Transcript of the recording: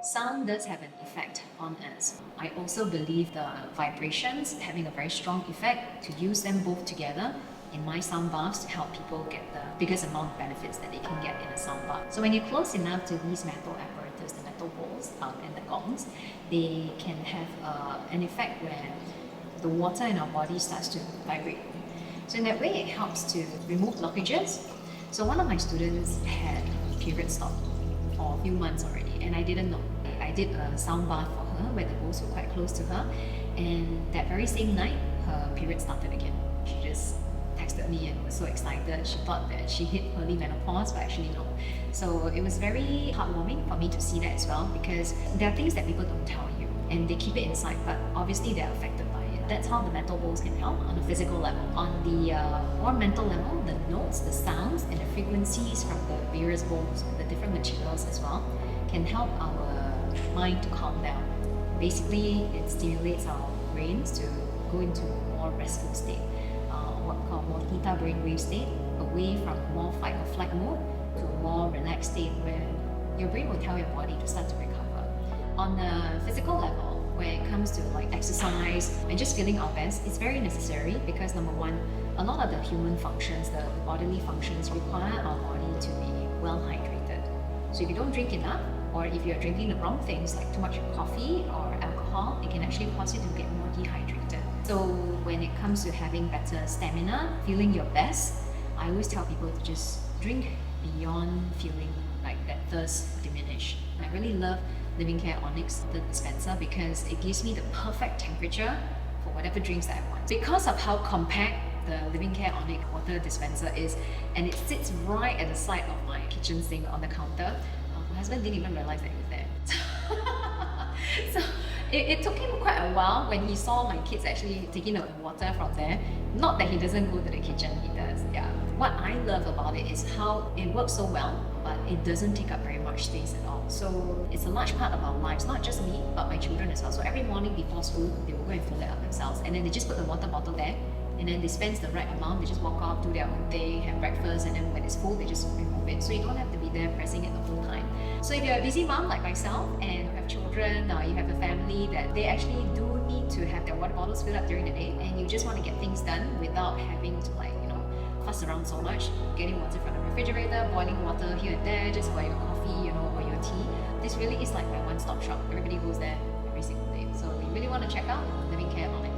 Sound does have an effect on us. I also believe the vibrations having a very strong effect, to use them both together in my sound baths to help people get the biggest amount of benefits that they can get in a sound bath. So when you're close enough to these metal apparatus, the metal balls and the gongs, they can have an effect where the water in our body starts to vibrate. So in that way, it helps to remove blockages. So one of my students had period stop for a few months already, and I didn't know. I did a sound bath for her where the balls were quite close to her, and that very same night, her period started again. She just texted me and was so excited. She thought that she hit early menopause, but actually no. So it was very heartwarming for me to see that as well, because there are things that people don't tell you and they keep it inside, but obviously they're affected by it. That's how the metal bowls can help on a physical level. On the more mental level, the notes, the sounds, and the frequencies from the various bowls, the different materials as well, can help our mind to calm down. Basically, it stimulates our brains to go into a more restful state, what we call more theta brainwave state, away from more fight or flight mode to a more relaxed state where your brain will tell your body to start to recover. On the physical level, when it comes to like exercise and just feeling our best, it's very necessary because number one, a lot of the human functions, the bodily functions require our body to be well hydrated. So if you don't drink enough, or if you're drinking the wrong things like too much coffee or alcohol, it can actually cause you to get more dehydrated. So when it comes to having better stamina, feeling your best, I always tell people to just drink beyond feeling like that thirst diminish. I really love Livingcare ONYX water dispenser because it gives me the perfect temperature for whatever drinks that I want. Because of how compact the Livingcare ONYX water dispenser is, and it sits right at the side of my kitchen sink on the counter, my husband didn't even realize that it was there. So it took him quite a while when he saw my kids actually taking the water from there. Not that he doesn't go to the kitchen, he does, yeah. What I love about it is how it works so well, but it doesn't take up very much space at all. So it's a large part of our lives, not just me, but my children as well. So every morning before school, they will go and fill it up themselves, and then they just put the water bottle there, and then they spend the right amount, they just walk off, do their own thing, have breakfast, and then when it's full, they just remove it. So you don't have to be there pressing it the whole time. So if you're a busy mom like myself, and you have children, or you have a family that they actually do need to have their water bottles filled up during the day, and you just want to get things done without having to fuss around so much, getting water from the refrigerator, boiling water here and there, just for your coffee, or your tea. This really is like my one-stop shop. Everybody goes there every single day. So you really want to check out Livingcare ONYX.